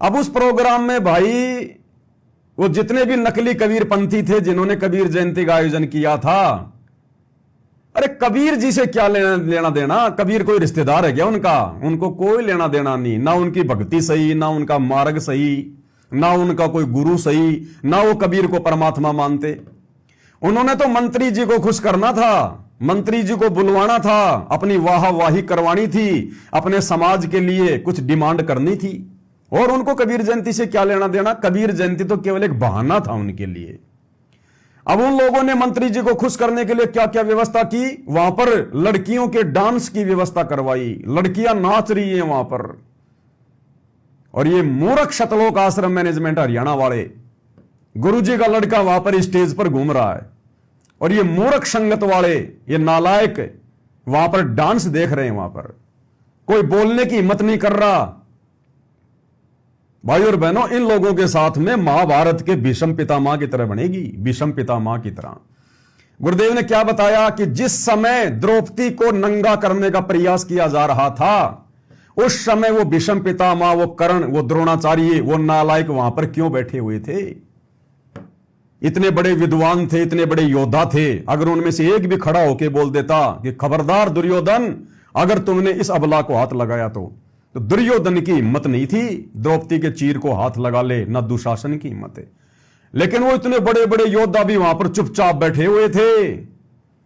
अब उस प्रोग्राम में भाई वो जितने भी नकली कबीरपंथी थे जिन्होंने कबीर जयंती का आयोजन किया था, अरे कबीर जी से क्या लेना देना? कबीर कोई रिश्तेदार है क्या उनका? उनको कोई लेना देना नहीं, ना उनकी भक्ति सही, ना उनका मार्ग सही, ना उनका कोई गुरु सही, ना वो कबीर को परमात्मा मानते। उन्होंने तो मंत्री जी को खुश करना था, मंत्री जी को बुलवाना था, अपनी वाहवाही करवानी थी, अपने समाज के लिए कुछ डिमांड करनी थी। और उनको कबीर जयंती से क्या लेना देना? कबीर जयंती तो केवल एक बहाना था उनके लिए। अब उन लोगों ने मंत्री जी को खुश करने के लिए क्या क्या व्यवस्था की? वहां पर लड़कियों के डांस की व्यवस्था करवाई, लड़कियां नाच रही हैं वहां पर। और ये मूर्ख शतलोक आश्रम मैनेजमेंट हरियाणा वाले, गुरुजी का लड़का वहां पर स्टेज पर घूम रहा है और ये मूर्ख संगत वाले, ये नालायक वहां पर डांस देख रहे हैं। वहां पर कोई बोलने की हिम्मत नहीं कर रहा। भाई और बहनों, इन लोगों के साथ में महाभारत के भीष्म पितामह की तरह बनेगी, भीष्म पितामह की तरह। गुरुदेव ने क्या बताया कि जिस समय द्रौपदी को नंगा करने का प्रयास किया जा रहा था, उस समय वो भीष्म पितामह, वो कर्ण, वो द्रोणाचार्य, वो नालायक वहां पर क्यों बैठे हुए थे? इतने बड़े विद्वान थे, इतने बड़े योद्धा थे। अगर उनमें से एक भी खड़ा होकर बोल देता कि खबरदार दुर्योधन, अगर तुमने इस अबला को हाथ लगाया तो दुर्योधन की हिम्मत नहीं थी द्रौपदी के चीर को हाथ लगा ले, ना दुशासन की हिम्मत है। लेकिन वो इतने बड़े बड़े योद्धा भी वहां पर चुपचाप बैठे हुए थे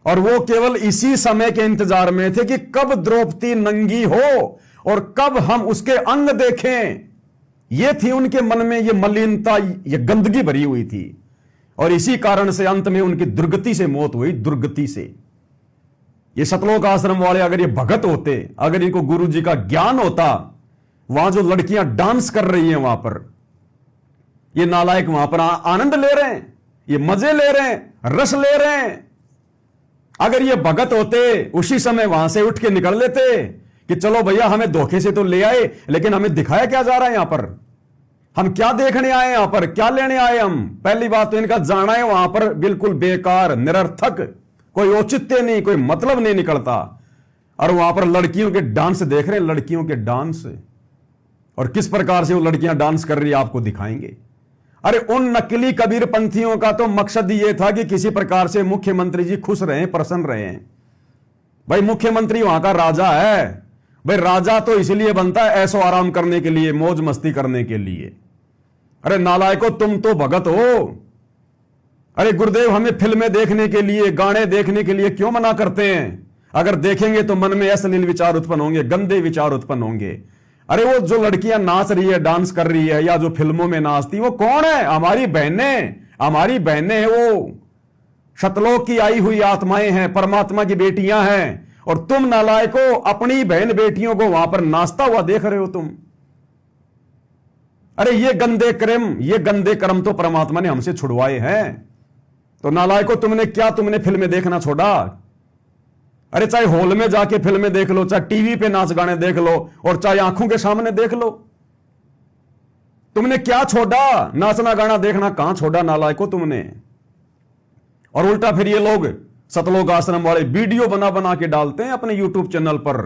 और वो केवल इसी समय के इंतजार में थे कि कब द्रौपदी नंगी हो और कब हम उसके अंग देखें। ये थी उनके मन में, ये मलिनता, ये गंदगी भरी हुई थी। और इसी कारण से अंत में उनकी दुर्गति से मौत हुई, दुर्गति से। ये शतलोक आश्रम वाले अगर ये भगत होते, अगर इनको गुरु जी का ज्ञान होता, वहां जो लड़कियां डांस कर रही हैं वहां पर, ये नालायक वहां पर आनंद ले रहे हैं, ये मजे ले रहे हैं, रस ले रहे हैं। अगर ये भगत होते, उसी समय वहां से उठ के निकल लेते कि चलो भैया, हमें धोखे से तो ले आए, लेकिन हमें दिखाया क्या जा रहा है यहां पर? हम क्या देखने आए यहां पर? क्या लेने आए हम? पहली बात तो इनका जाना है वहां पर बिल्कुल बेकार, निरर्थक, कोई औचित्य नहीं, कोई मतलब नहीं निकलता। और वहां पर लड़कियों के डांस देख रहे हैं, लड़कियों के डांस, और किस प्रकार से वो लड़कियां डांस कर रही है आपको दिखाएंगे। अरे उन नकली कबीरपंथियों का तो मकसद ये था कि किसी प्रकार से मुख्यमंत्री जी खुश रहे, प्रसन्न रहे। भाई मुख्यमंत्री वहां का राजा है, भाई राजा तो इसलिए बनता है ऐसो आराम करने के लिए, मौज मस्ती करने के लिए। अरे नालायको, तुम तो भगत हो। अरे गुरुदेव, हमें फिल्में देखने के लिए, गाने देखने के लिए क्यों मना करते हैं? अगर देखेंगे तो मन में अश्लील विचार उत्पन्न होंगे, गंदे विचार उत्पन्न होंगे। अरे वो जो लड़कियां नाच रही है, डांस कर रही है, या जो फिल्मों में नाचती, वो कौन है? हमारी बहनें, हमारी बहनें हैं। वो शतलोक की आई हुई आत्माएं हैं, परमात्मा की बेटियां हैं। और तुम नालायको अपनी बहन बेटियों को वहां पर नाचता हुआ देख रहे हो तुम। अरे ये गंदे कर्म तो परमात्मा ने हमसे छुड़वाए हैं। तो नालायको, तुमने फिल्में देखना छोड़ा? अरे चाहे हॉल में जाके फिल्में देख लो, चाहे टीवी पे नाच गाने देख लो, और चाहे आंखों के सामने देख लो। तुमने क्या छोड़ा? नाचना गाना देखना कहां छोड़ा नालायको तुमने? और उल्टा फिर ये लोग सतलोक आश्रम वाले वीडियो बना बना के डालते हैं अपने यूट्यूब चैनल पर।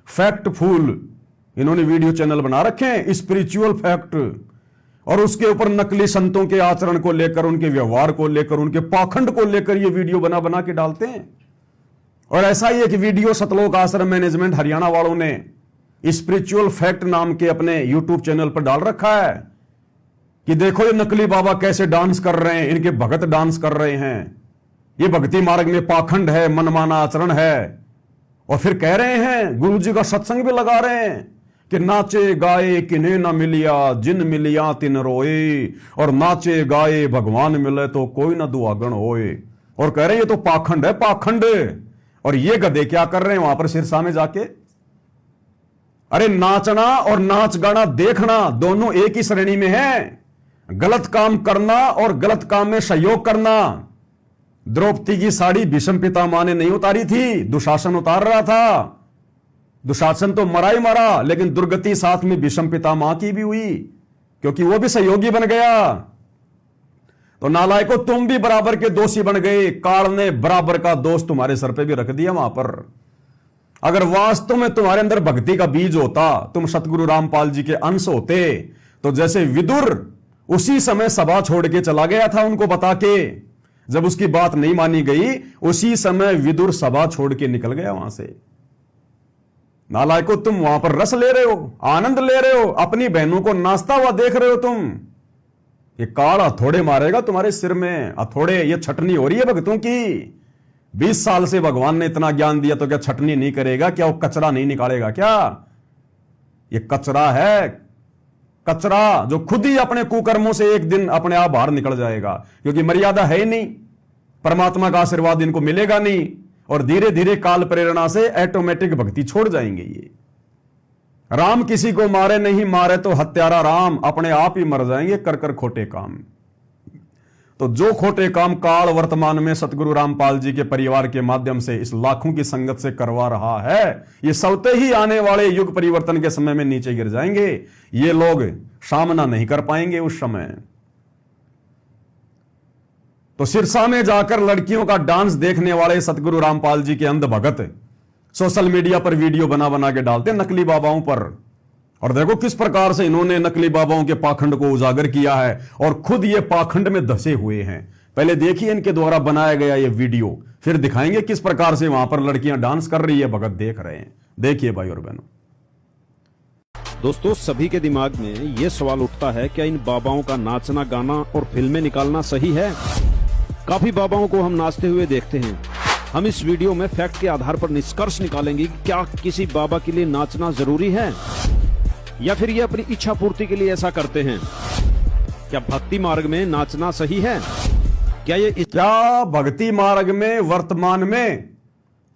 फैक्टफुल इन्होंने वीडियो चैनल बना रखे हैं, स्पिरिचुअल फैक्ट, और उसके ऊपर नकली संतों के आचरण को लेकर, उनके व्यवहार को लेकर, उनके पाखंड को लेकर ये वीडियो बना बना के डालते हैं। और ऐसा ही एक वीडियो सतलोक आश्रम मैनेजमेंट हरियाणा वालों ने स्पिरिचुअल फैक्ट नाम के अपने यूट्यूब चैनल पर डाल रखा है कि देखो ये नकली बाबा कैसे डांस कर रहे हैं, इनके भगत डांस कर रहे हैं, ये भक्ति मार्ग में पाखंड है, मनमाना आचरण है। और फिर कह रहे हैं, गुरु जी का सत्संग भी लगा रहे हैं कि नाचे गाए किन्हें न मिलिया, जिन मिलिया तिन रोए, और नाचे गाए भगवान मिले तो कोई ना दुआगण होए। और कह रहे हैं ये तो पाखंड है, पाखंड। और ये गधे क्या कर रहे हैं वहां पर सिरसा में जाके? अरे नाचना और नाच गाना देखना दोनों एक ही श्रेणी में है। गलत काम करना और गलत काम में सहयोग करना। द्रौपदी की साड़ी भीष्म पितामह ने नहीं उतारी थी, दुशासन उतार रहा था। दुशासन तो मरा ही मरा, लेकिन दुर्गति साथ में भीष्म पितामह की भी हुई, क्योंकि वो भी सहयोगी बन गया। तो नालायको, तुम भी बराबर के दोषी बन गए। काल ने बराबर का दोष तुम्हारे सर पे भी रख दिया वहां पर। अगर वास्तव में तुम्हारे अंदर भक्ति का बीज होता, तुम सतगुरु रामपाल जी के अंश होते, तो जैसे विदुर उसी समय सभा छोड़ के चला गया था उनको बता के, जब उसकी बात नहीं मानी गई उसी समय विदुर सभा छोड़ के निकल गया वहां से। नालायको, तुम वहां पर रस ले रहे हो, आनंद ले रहे हो, अपनी बहनों को नाचता हुआ देख रहे हो तुम। ये काल हथौड़े मारेगा तुम्हारे सिर में। हथौड़े, ये छटनी हो रही है भक्तों की। 20 साल से भगवान ने इतना ज्ञान दिया तो क्या छटनी नहीं करेगा? क्या वो कचरा नहीं निकालेगा क्या? ये कचरा है, कचरा जो खुद ही अपने कुकर्मों से एक दिन अपने आप बाहर निकल जाएगा, क्योंकि मर्यादा है ही नहीं, परमात्मा का आशीर्वाद इनको मिलेगा नहीं, और धीरे धीरे काल प्रेरणा से ऑटोमेटिक भक्ति छोड़ जाएंगे ये। राम किसी को मारे नहीं, मारे तो हत्यारा राम, अपने आप ही मर जाएंगे कर कर खोटे काम। तो जो खोटे काम काल वर्तमान में सतगुरु रामपाल जी के परिवार के माध्यम से इस लाखों की संगत से करवा रहा है, ये सबते ही आने वाले युग परिवर्तन के समय में नीचे गिर जाएंगे। ये लोग सामना नहीं कर पाएंगे उस समय। तो सिरसा में जाकर लड़कियों का डांस देखने वाले सतगुरु रामपाल जी के अंध भगत सोशल मीडिया पर वीडियो बना बना के डालते नकली बाबाओं पर। और देखो किस प्रकार से इन्होंने नकली बाबाओं के पाखंड को उजागर किया है, और खुद ये पाखंड में धसे हुए हैं। पहले देखिए इनके द्वारा बनाया गया ये वीडियो, फिर दिखाएंगे किस प्रकार से वहां पर लड़कियां डांस कर रही है, भगत देख रहे हैं। देखिए भाई और बहनों। दोस्तों, सभी के दिमाग में ये सवाल उठता है, क्या इन बाबाओं का नाचना, गाना और फिल्में निकालना सही है? काफी बाबाओं को हम नाचते हुए देखते हैं। हम इस वीडियो में फैक्ट के आधार पर निष्कर्ष निकालेंगे कि क्या किसी बाबा के लिए नाचना जरूरी है, या फिर ये अपनी इच्छा पूर्ति के लिए ऐसा करते हैं। क्या भक्ति मार्ग में नाचना सही है? क्या भक्ति मार्ग में वर्तमान में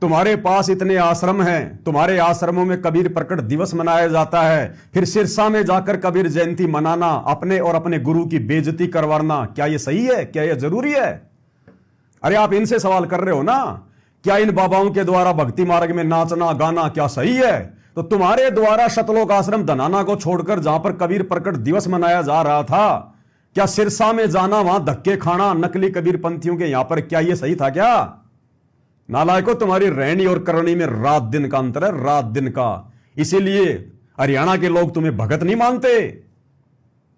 तुम्हारे पास इतने आश्रम हैं, तुम्हारे आश्रमों में कबीर प्रकट दिवस मनाया जाता है, फिर सिरसा में जाकर कबीर जयंती मनाना, अपने और अपने गुरु की बेइज्जती करवाना, क्या ये सही है? क्या ये जरूरी है? अरे आप इनसे सवाल कर रहे हो ना, क्या इन बाबाओं के द्वारा भक्ति मार्ग में नाचना गाना क्या सही है? तो तुम्हारे द्वारा शतलोक आश्रम धनाना को छोड़कर जहां पर कबीर प्रकट दिवस मनाया जा रहा था, क्या सिरसा में जाना, वहां धक्के खाना नकली कबीर पंथियों के यहां पर, क्या यह सही था क्या? नालायको, तुम्हारी रहनी और करनी में रात दिन का अंतर है, रात दिन का। इसीलिए हरियाणा के लोग तुम्हें भगत नहीं मानते,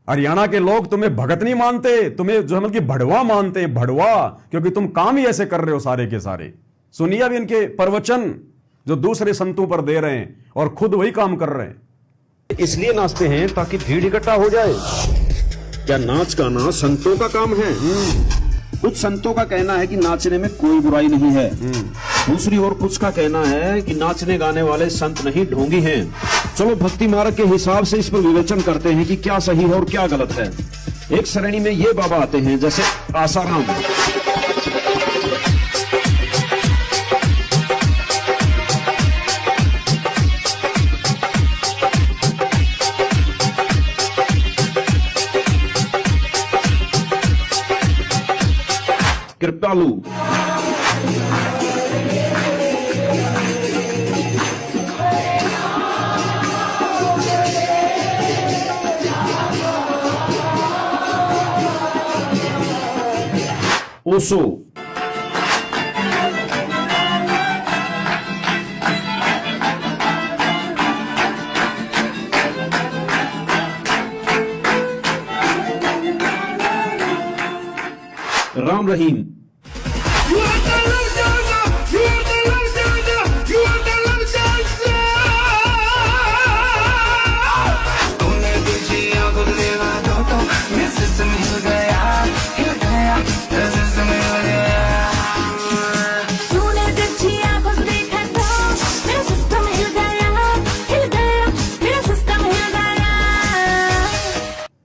हरियाणा के लोग तुम्हें भगत नहीं मानते, तुम्हें जो है मतलब कि भड़वा मानते हैं, भड़वा, क्योंकि तुम काम ही ऐसे कर रहे हो सारे के सारे। सुनिए अब इनके प्रवचन जो दूसरे संतों पर दे रहे हैं और खुद वही काम कर रहे हैं। इसलिए नाचते हैं ताकि भीड़ इकट्ठा हो जाए। क्या नाच गाना संतों का काम है? कुछ संतों का कहना है कि नाचने में कोई बुराई नहीं है। दूसरी ओर कुछ का कहना है कि नाचने गाने वाले संत नहीं, ढोंगी हैं। चलो भक्ति मार्ग के हिसाब से इस पर विवेचन करते हैं कि क्या सही है और क्या गलत है। एक श्रेणी में ये बाबा आते हैं जैसे आसाराम, कृपालु, ओशो, राम रहीम,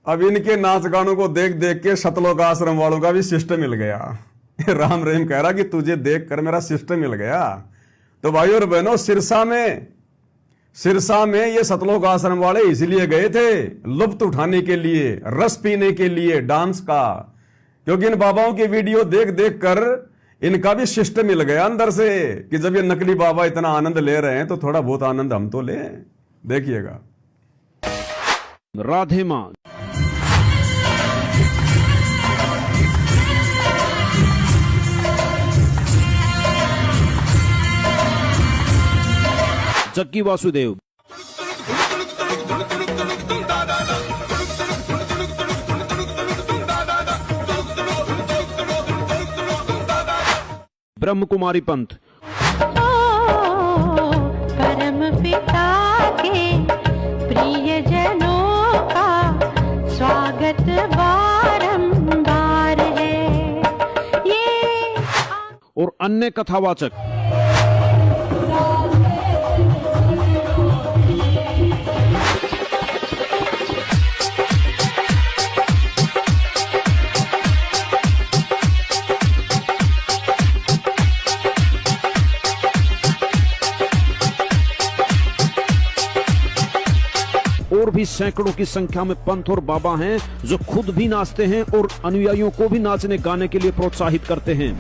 अब इनके नाच गानों को देख देख के शतलोक आश्रम वालों का भी सिस्टम मिल गया। राम रहीम कह रहा कि तुझे देख कर मेरा सिस्टम मिल गया। तो भाई और बहनों, सिरसा में ये सतलोक आश्रम वाले इसलिए गए थे, लुत्फ उठाने के लिए, रस पीने के लिए डांस का, क्योंकि इन बाबाओं की वीडियो देख देख कर इनका भी सिस्टम मिल गया अंदर से कि जब ये नकली बाबा इतना आनंद ले रहे हैं तो थोड़ा बहुत आनंद हम तो लें। देखिएगा। राधे मां, जक्की वासुदेव, ब्रह्म कुमारी पंत। परम पिता के प्रियजनों का स्वागत बारंबार है। ये और अन्य कथावाचक। और भी सैकड़ों की संख्या में पंथ और बाबा हैं जो खुद भी नाचते हैं और अनुयायियों को भी नाचने गाने के लिए प्रोत्साहित करते हैं।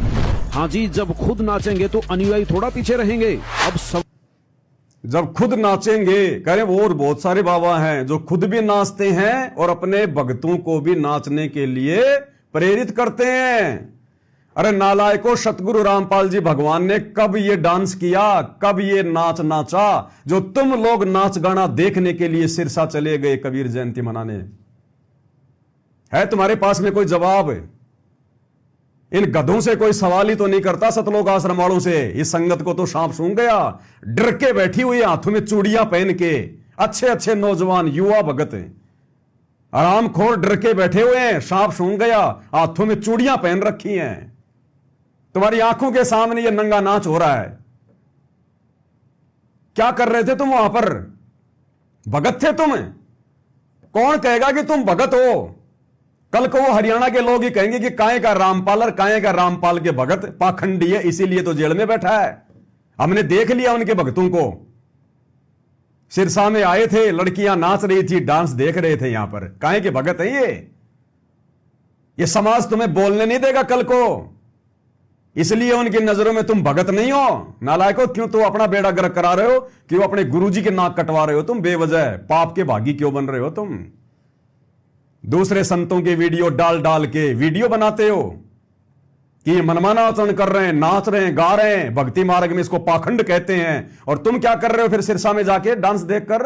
हाँ जी, जब खुद नाचेंगे तो अनुयायी थोड़ा पीछे रहेंगे। अब सब जब खुद नाचेंगे, कह रहे और बहुत सारे बाबा हैं जो खुद भी नाचते हैं और अपने भक्तों को भी नाचने के लिए प्रेरित करते हैं। अरे नालायकों, सतगुरु रामपाल जी भगवान ने कब ये डांस किया, कब ये नाच नाचा जो तुम लोग नाच गाना देखने के लिए सिरसा चले गए कबीर जयंती मनाने? है तुम्हारे पास में कोई जवाब? इन गधों से कोई सवाल ही तो नहीं करता, सतलोक आश्रम वालों से। इस संगत को तो सांप सूंघ गया। डर के बैठी हुई, हाथों में चूड़ियां पहन के, अच्छे अच्छे नौजवान युवा भगत आराम खोर डर के बैठे हुए हैं। सांप सूंघ गया, हाथों में चूड़ियां पहन रखी हैं। तुम्हारी आंखों के सामने ये नंगा नाच हो रहा है। क्या कर रहे थे तुम वहां पर? भगत थे तुम? कौन कहेगा कि तुम भगत हो? कल को वो हरियाणा के लोग ही कहेंगे कि काहे का रामपाल और काहे का रामपाल के भगत पाखंडी है, इसीलिए तो जेल में बैठा है। हमने देख लिया उनके भक्तों को। सिरसा में आए थे, लड़कियां नाच रही थी, डांस देख रहे थे। यहां पर काहे के भगत हैं ये समाज तुम्हें बोलने नहीं देगा कल को, इसलिए उनकी नजरों में तुम भगत नहीं हो। नालायको, क्यों तो अपना बेड़ा गर्क करा रहे हो? क्यों अपने गुरुजी के नाक कटवा रहे हो? तुम बेवजह पाप के भागी क्यों बन रहे हो? तुम दूसरे संतों के वीडियो डाल डाल के वीडियो बनाते हो कि ये मनमाना आचरण कर रहे हैं, नाच रहे हैं, गा रहे हैं। भक्ति मार्ग में इसको पाखंड कहते हैं। और तुम क्या कर रहे हो फिर सिरसा में जाके डांस देखकर?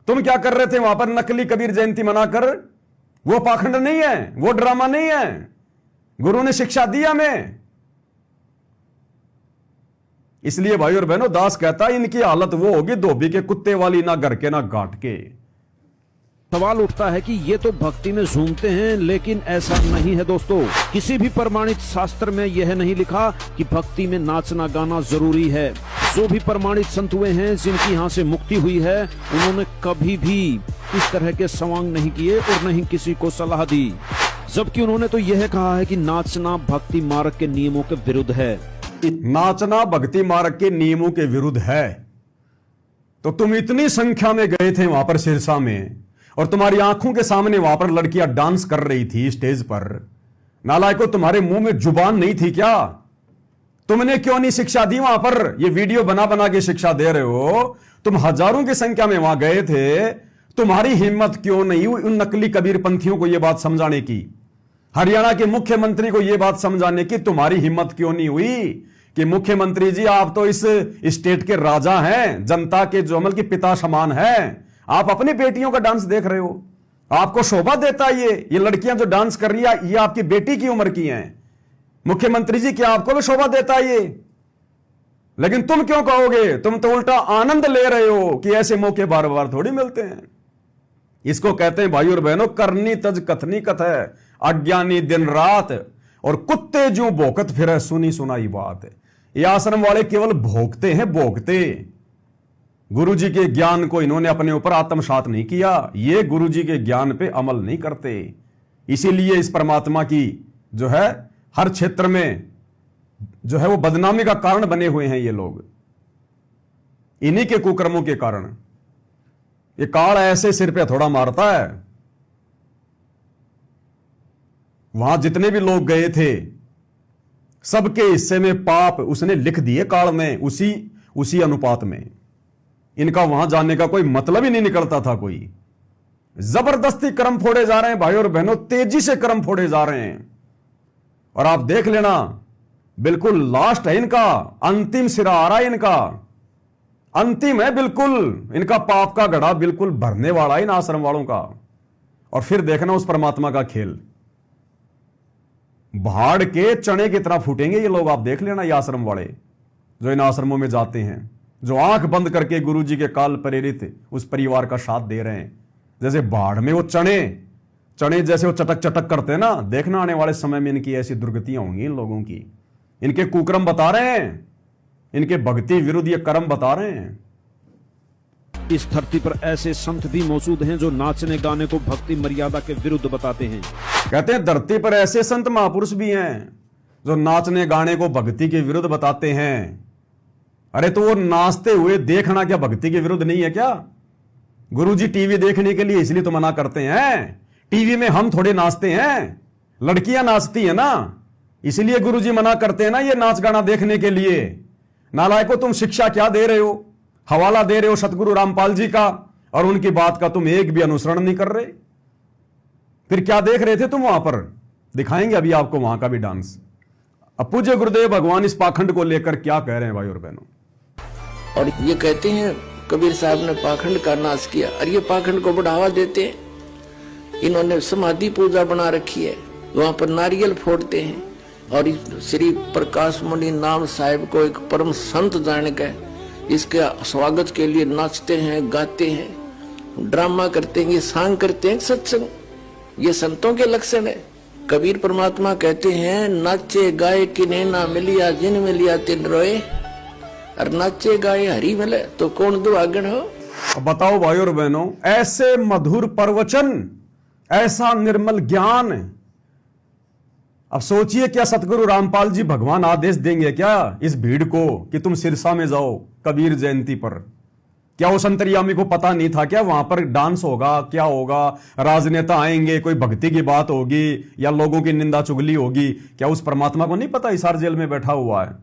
तुम क्या कर रहे थे वहां पर नकली कबीर जयंती मनाकर? वो पाखंड नहीं है, वो ड्रामा नहीं है। गुरु ने शिक्षा दी हमें। इसलिए भाई और बहनों, दास कहता है इनकी हालत वो होगी धोबी के कुत्ते वाली, ना घर के ना घाट के। सवाल उठता है कि ये तो भक्ति में झूमते हैं, लेकिन ऐसा नहीं है दोस्तों। किसी भी प्रमाणित शास्त्र में यह नहीं लिखा कि भक्ति में नाचना गाना जरूरी है। जो भी प्रमाणित संत हुए हैं जिनकी यहाँ से मुक्ति हुई है, उन्होंने कभी भी इस तरह के सवांग नहीं किए और नहीं किसी को सलाह दी। जबकि उन्होंने तो यह कहा है कि नाचना भक्ति मार्ग के नियमों के विरुद्ध है। नाचना भक्ति मार्ग के नियमों के विरुद्ध है। तो तुम इतनी संख्या में गए थे वहां पर सिरसा में, और तुम्हारी आंखों के सामने वहां पर लड़कियां डांस कर रही थी स्टेज पर। नालायकों, तुम्हारे मुंह में जुबान नहीं थी क्या? तुमने क्यों नहीं शिक्षा दी वहां पर? ये वीडियो बना बना के शिक्षा दे रहे हो। तुम हजारों की संख्या में वहां गए थे, तुम्हारी हिम्मत क्यों नहीं हुई उन नकली कबीर पंथियों को यह बात समझाने की? हरियाणा के मुख्यमंत्री को यह बात समझाने की तुम्हारी हिम्मत क्यों नहीं हुई कि मुख्यमंत्री जी, आप तो इस स्टेट के राजा हैं, जनता के जो अमल की पिता समान हैं। आप अपनी बेटियों का डांस देख रहे हो, आपको शोभा देता है ये लड़कियां जो डांस कर रही है, ये आपकी बेटी की उम्र की हैं। मुख्यमंत्री जी, क्या आपको भी शोभा देता है ये? लेकिन तुम क्यों कहोगे? तुम तो उल्टा आनंद ले रहे हो कि ऐसे मौके बार बार थोड़ी मिलते हैं। इसको कहते हैं भाई और बहनों, करनी तज कथनी कथ है, अज्ञानी दिन रात, और कुत्ते जो भोकत फिर सुनी सुनाई बात। ये आश्रम वाले केवल भोगते हैं, भोगते। गुरुजी के ज्ञान को इन्होंने अपने ऊपर आत्मसात नहीं किया, ये गुरुजी के ज्ञान पे अमल नहीं करते। इसीलिए इस परमात्मा की जो है हर क्षेत्र में जो है वो बदनामी का कारण बने हुए हैं ये लोग, इन्हीं के कुकर्मों के कारण। ये काल ऐसे सिर पे थोड़ा मारता है। वहां जितने भी लोग गए थे, सबके हिस्से में पाप उसने लिख दिए काल में, उसी अनुपात में। इनका वहां जाने का कोई मतलब ही नहीं निकलता था कोई। जबरदस्ती कर्म फोड़े जा रहे हैं भाई और बहनों, तेजी से कर्म फोड़े जा रहे हैं। और आप देख लेना, बिल्कुल लास्ट है इनका, अंतिम सिरा आ रहा है इनका, अंतिम है बिल्कुल। इनका पाप का घड़ा बिल्कुल भरने वाला है इन आश्रम वालों का। और फिर देखना उस परमात्मा का खेल। भाड़ के चने की तरह फूटेंगे ये लोग। आप देख लेना, ये आश्रम वाले जो इन आश्रमों में जाते हैं, जो आंख बंद करके गुरुजी के काल प्रेरित उस परिवार का साथ दे रहे हैं, जैसे भाड़ में वो चने जैसे वो चटक चटक करते हैं ना, देखना आने वाले समय में इनकी ऐसी दुर्गतियां होंगी इन लोगों की। इनके कुकर्म बता रहे हैं, इनके भक्ति विरुद्ध ये कर्म बता रहे हैं। इस धरती पर ऐसे संत भी मौजूद हैं जो नाचने गाने को भक्ति मर्यादा के विरुद्ध बताते हैं। कहते हैं धरती पर ऐसे संत महापुरुष भी हैं जो नाचने गाने को भक्ति के विरुद्ध बताते हैं। अरे तो वो नाचते हुए देखना क्या भक्ति के विरुद्ध नहीं है क्या? गुरुजी टीवी देखने के लिए इसलिए तो मना करते हैं। टीवी में हम थोड़े नाचते हैं, लड़कियां नाचती है ना, इसलिए गुरुजी मना करते हैं ना ये नाच गाना देखने के लिए। नालायको, तुम शिक्षा क्या दे रहे हो? हवाला दे रहे हो सतगुरु रामपाल जी का, और उनकी बात का तुम एक भी अनुसरण नहीं कर रहे। फिर क्या देख रहे थे तुम वहां पर? दिखाएंगे अभी आपको वहां का भी डांस। अब पूज्य गुरुदेव भगवान इस पाखंड को लेकर क्या कह रहे हैं भाई और बहनों। और ये कहते हैं कबीर साहब ने पाखंड का नाश किया, और ये पाखंड को बढ़ावा देते हैं। इन्होंने समाधि पूजा बना रखी है, वहां पर नारियल फोड़ते हैं, और श्री प्रकाश मुनि नाम साहिब को एक परम संत जान के इसके स्वागत के लिए नाचते हैं, गाते हैं, ड्रामा करते हैं, ये सांग करते हैं, सत्संग। ये संतों के लक्षण है। कबीर परमात्मा कहते हैं, नाचे गाए किन्हें ना मिलिया, जिन मिलिया तिन रोए। और नाचे गाए हरी मिले तो कौन दुआगन हो। अब बताओ भाई और बहनों, ऐसे मधुर प्रवचन, ऐसा निर्मल ज्ञान। अब सोचिए, क्या सतगुरु रामपाल जी भगवान आदेश देंगे क्या इस भीड़ को कि तुम सिरसा में जाओ कबीर जयंती पर? क्या उस अंतर्यामी को पता नहीं था क्या वहां पर डांस होगा, क्या होगा, राजनेता आएंगे, कोई भक्ति की बात होगी या लोगों की निंदा चुगली होगी? क्या उस परमात्मा को नहीं पता हिसार जेल में बैठा हुआ है?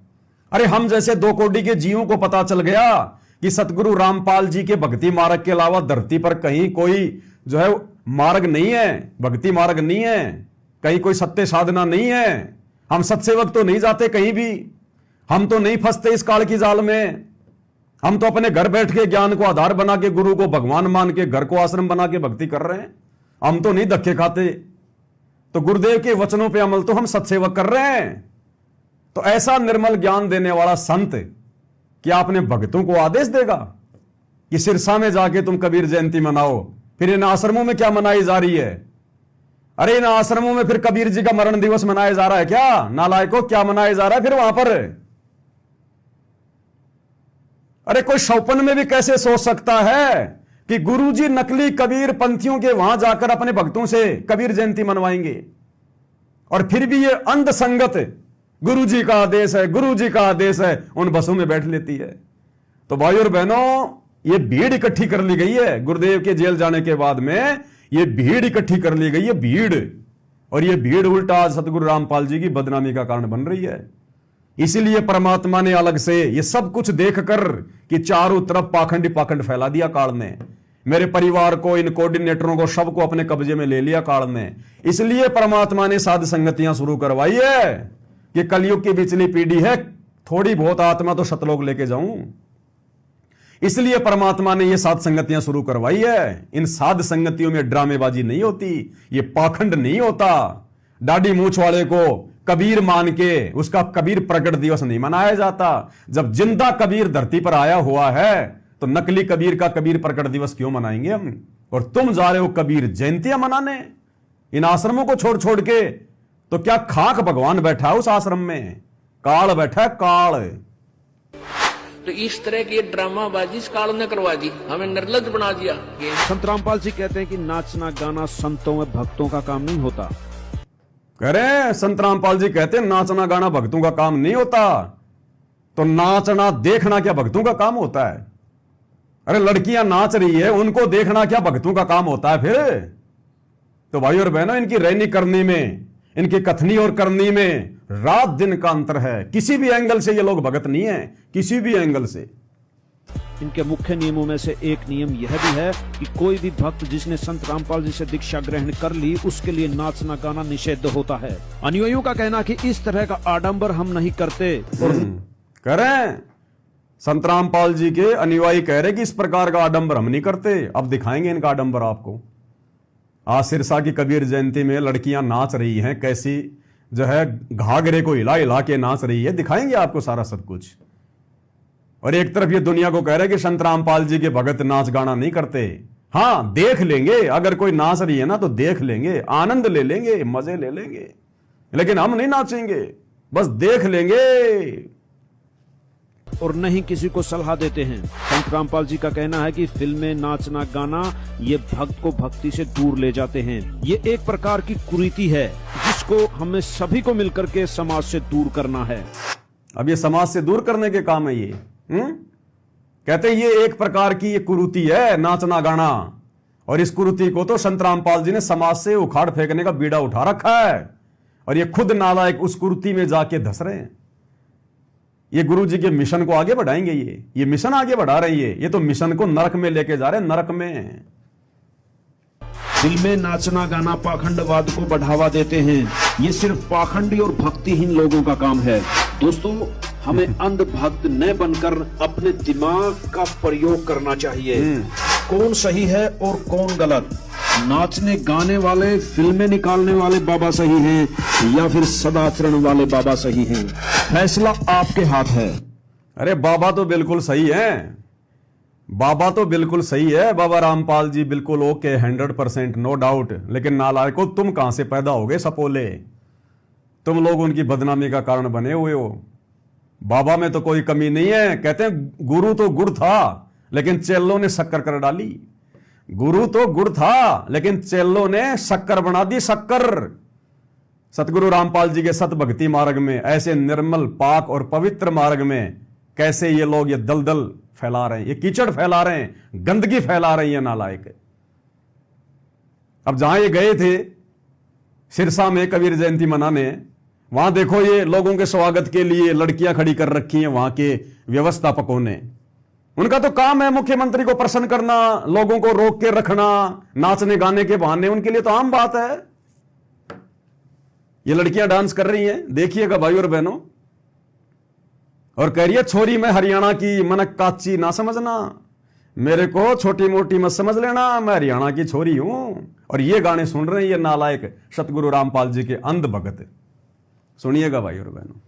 अरे हम जैसे 2 कोटि के जीवों को पता चल गया कि सतगुरु रामपाल जी के भक्ति मार्ग के अलावा धरती पर कहीं कोई जो है मार्ग नहीं है, भक्ति मार्ग नहीं है, कहीं कोई सत्य साधना नहीं है। हम सत्सेवक तो नहीं जाते कहीं भी, हम तो नहीं फंसते इस काल की जाल में। हम तो अपने घर बैठ के ज्ञान को आधार बना के, गुरु को भगवान मान के, घर को आश्रम बना के भक्ति कर रहे हैं। हम तो नहीं धक्के खाते। तो गुरुदेव के वचनों पे अमल तो हम सत्सेवक कर रहे हैं। तो ऐसा निर्मल ज्ञान देने वाला संत क्या अपने भक्तों को आदेश देगा कि सिरसा में जाके तुम कबीर जयंती मनाओ? फिर इन आश्रमों में क्या मनाई जा रही है? अरे इन आश्रमों में फिर कबीर जी का मरण दिवस मनाया जा रहा है क्या? नालायकों, क्या मनाया जा रहा है फिर वहां पर? अरे कोई शौपन में भी कैसे सोच सकता है कि गुरुजी नकली कबीर पंथियों के वहां जाकर अपने भक्तों से कबीर जयंती मनवाएंगे? और फिर भी ये अंध संगत गुरुजी का आदेश है, गुरुजी का आदेश है, उन बसों में बैठ लेती है। तो भाई और बहनों, ये भीड़ इकट्ठी कर ली गई है गुरुदेव के जेल जाने के बाद में। ये भीड़ इकट्ठी कर ली गई है, भीड़। और ये भीड़ उल्टा आज सतगुरु रामपाल जी की बदनामी का कारण बन रही है। इसीलिए परमात्मा ने अलग से ये सब कुछ देखकर कि चारों तरफ पाखंड पाखंड फैला दिया काल ने। मेरे परिवार को, इन कोऑर्डिनेटरों को, सबको अपने कब्जे में ले लिया काल ने। इसलिए परमात्मा ने साध संगतियां शुरू करवाई है कि कलयुग की बिचली पीढ़ी है, थोड़ी बहुत आत्मा तो सतलोक लेके जाऊं। इसलिए परमात्मा ने ये साध संगतियां शुरू करवाई है। इन साध संगतियों में ड्रामेबाजी नहीं होती, ये पाखंड नहीं होता। दाढ़ी मूछ वाले को कबीर मान के उसका कबीर प्रकट दिवस नहीं मनाया जाता। जब जिंदा कबीर धरती पर आया हुआ है तो नकली कबीर का कबीर प्रकट दिवस क्यों मनाएंगे हम? और तुम जा रहे हो कबीर जयंतियां मनाने इन आश्रमों को छोड़ छोड़ के। तो क्या खाक भगवान बैठा है उस आश्रम में? काल बैठा है, काल। तो इस तरह की ड्रामाबाजी इस काल ने करवा दी, हमें निर्लज बना दिया। संत रामपाल जी कहते हैं कि नाचना गाना संतों व भक्तों का काम नहीं होता। कह रहे हैं संत रामपाल जी कहते हैं नाचना गाना भक्तों का काम नहीं होता। तो नाचना देखना क्या भक्तों का काम होता है? अरे लड़कियां नाच रही है, उनको देखना क्या भक्तों का काम होता है फिर? तो भाई और बहनों, इनकी रहनी करनी में, इनकी कथनी और करनी में रात दिन का अंतर है। किसी भी एंगल से ये लोग भगत नहीं है, किसी भी एंगल से। इनके मुख्य नियमों में से एक नियम यह भी है कि कोई भी भक्त जिसने संत रामपाल जी से दीक्षा ग्रहण कर ली, उसके लिए नाचना गाना निषिद्ध होता है। अनुयायियों का कहना कि इस तरह का आडंबर हम नहीं करते। कह रहे हैं संत रामपाल जी के अनुयायी कह रहे कि इस प्रकार का आडंबर हम नहीं करते। अब दिखाएंगे इनका आडंबर आपको। आज सिरसा की कबीर जयंती में लड़कियां नाच रही हैं, कैसी जो है घाघरे को हिला हिला के नाच रही है, दिखाएंगे आपको सारा सब कुछ। और एक तरफ ये दुनिया को कह रहे हैं कि संत रामपाल जी के भगत नाच गाना नहीं करते। हां, देख लेंगे, अगर कोई नाच रही है ना तो देख लेंगे, आनंद ले लेंगे, मजे ले लेंगे, लेकिन हम नहीं नाचेंगे, बस देख लेंगे। और न ही किसी को सलाह देते हैं। संत रामपाल जी का कहना है कि फिल्में, नाचना, गाना ये भक्त को भक्ति से दूर ले जाते हैं। ये एक प्रकार की कुरीति है जिसको हमें सभी को मिलकर के समाज से दूर करना है। अब ये समाज से दूर करने के काम है ये। कहते हैं ये एक प्रकार की ये कुरीति है, नाचना गाना, और इस कुरीति को तो संत रामपाल जी ने समाज से उखाड़ फेंकने का बीड़ा उठा रखा है, और ये खुद नालायक उस कुरीति में जाके धस रहे हैं। ये गुरु जी के मिशन को आगे बढ़ाएंगे, ये मिशन आगे बढ़ा रही है, ये तो मिशन को नरक में लेके जा रहे हैं, नरक में। फिल्में, नाचना, गाना पाखंडवाद को बढ़ावा देते हैं। ये सिर्फ पाखंडी और भक्तिहीन लोगों का काम है। दोस्तों, हमें अंधभक्त न बनकर अपने दिमाग का प्रयोग करना चाहिए। कौन सही है और कौन गलत, नाचने गाने वाले, फिल्में निकालने वाले बाबा सही हैं या फिर सदाचरण वाले बाबा सही हैं, फैसला आपके हाथ है। अरे बाबा तो बिल्कुल सही है, बाबा तो बिल्कुल सही है, बाबा रामपाल जी बिल्कुल ओके, 100% नो डाउट। लेकिन नालायको, तुम कहां से पैदा हो गए सपोले? तुम लोग उनकी बदनामी का कारण बने हुए हो। बाबा में तो कोई कमी नहीं है। कहते हैं गुरु तो गुड़ था लेकिन चेलों ने शक्कर कर डाली। गुरु तो गुड़ था लेकिन चेलों ने शक्कर बना दी, शक्कर। सतगुरु रामपाल जी के सत भक्ति मार्ग में, ऐसे निर्मल, पाक और पवित्र मार्ग में कैसे ये लोग ये दलदल फैला रहे हैं, ये कीचड़ फैला रहे हैं, गंदगी फैला रही है नालायक। अब जहां ये गए थे सिरसा में कबीर जयंती मनाने, वहां देखो ये लोगों के स्वागत के लिए लड़कियां खड़ी कर रखी हैं वहां के व्यवस्थापकों ने। उनका तो काम है मुख्यमंत्री को प्रसन्न करना, लोगों को रोक के रखना, नाचने गाने के बहाने, उनके लिए तो आम बात है। ये लड़कियां डांस कर रही हैं, देखिएगा भाई और बहनों, और कह रही है छोरी मैं हरियाणा की, मनक काची ना समझना, मेरे को छोटी मोटी मत समझ लेना, मैं हरियाणा की छोरी हूं। और ये गाने सुन रहे हैं ये नालायक सतगुरु रामपाल जी के अंध भगत। सुनिएगा भाई और बहनों।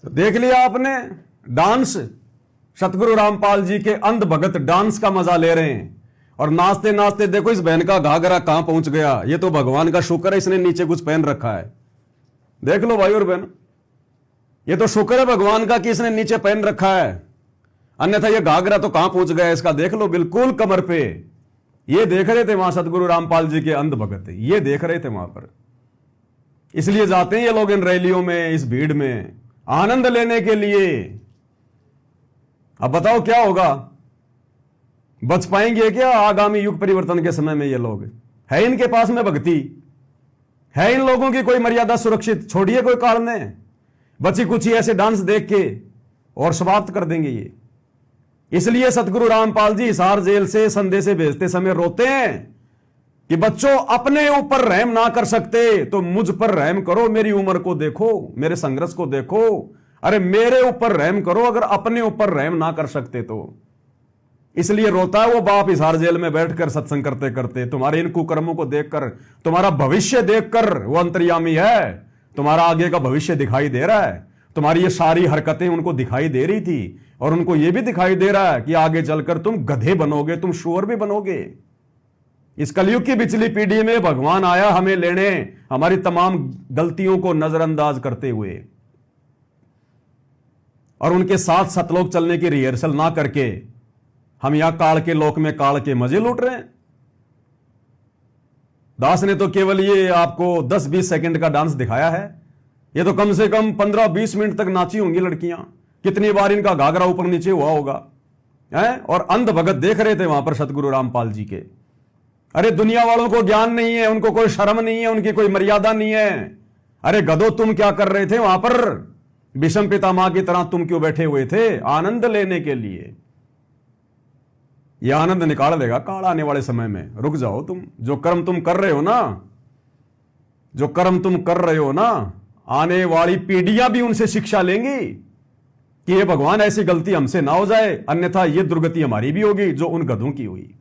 देख लिया आपने डांस, सतगुरु रामपाल जी के अंध भगत डांस का मजा ले रहे हैं। और नाचते नाचते देखो इस बहन का घाघरा कहां पहुंच गया। ये तो भगवान का शुक्र है इसने नीचे कुछ पहन रखा है। देख लो भाई और बहन, ये तो शुक्र है भगवान का कि इसने नीचे पहन रखा है, अन्यथा ये घाघरा तो कहां पहुंच गया इसका। देख लो बिल्कुल कमर पे। ये देख रहे थे वहां सतगुरु रामपाल जी के अंध भगत, ये देख रहे थे वहां पर। इसलिए जाते हैं ये लोग इन रैलियों में, इस भीड़ में आनंद लेने के लिए। अब बताओ क्या होगा, बच पाएंगे क्या आगामी युग परिवर्तन के समय में? ये लोग है, इनके पास में भक्ति है, इन लोगों की कोई मर्यादा सुरक्षित? छोड़िए कोई कारण है, बची कुछ ऐसे डांस देख के और समाप्त कर देंगे ये। इसलिए सतगुरु रामपाल जी हिसार जेल से संदेशे भेजते समय रोते हैं कि बच्चों अपने ऊपर रहम ना कर सकते तो मुझ पर रहम करो, मेरी उम्र को देखो, मेरे संघर्ष को देखो। अरे मेरे ऊपर रहम करो अगर अपने ऊपर रहम ना कर सकते तो। इसलिए रोता है वो बाप हिसार जेल में बैठकर सत्संग करते करते, तुम्हारे इन कुकर्मों को देखकर, तुम्हारा भविष्य देखकर। वो अंतर्यामी है, तुम्हारा आगे का भविष्य दिखाई दे रहा है। तुम्हारी ये सारी हरकतें उनको दिखाई दे रही थी, और उनको ये भी दिखाई दे रहा है कि आगे चलकर तुम गधे बनोगे, तुम शुअर भी बनोगे। इस कलयुग की पिछली पीढ़ी में भगवान आया हमें लेने, हमारी तमाम गलतियों को नजरअंदाज करते हुए, और उनके साथ सतलोक चलने की रिहर्सल ना करके हम यहां काल के लोक में काल के मजे लूट रहे हैं। दास ने तो केवल ये आपको 10-20 सेकंड का डांस दिखाया है, ये तो कम से कम 15-20 मिनट तक नाची होंगी लड़कियां। कितनी बार इनका घाघरा ऊपर नीचे हुआ होगा है? और अंध भगत देख रहे थे वहां पर सतगुरु रामपाल जी के। अरे दुनिया वालों को ज्ञान नहीं है, उनको कोई शर्म नहीं है, उनकी कोई मर्यादा नहीं है। अरे गधो, तुम क्या कर रहे थे वहां पर? भीष्म पितामह की तरह तुम क्यों बैठे हुए थे? आनंद लेने के लिए। यह आनंद निकाल देगा काल आने वाले समय में। रुक जाओ तुम, जो कर्म तुम कर रहे हो ना, जो कर्म तुम कर रहे हो ना, आने वाली पीढ़ियां भी उनसे शिक्षा लेंगी कि ये भगवान ऐसी गलती हमसे ना हो जाए, अन्यथा ये दुर्गति हमारी भी होगी जो उन गधों की हुई।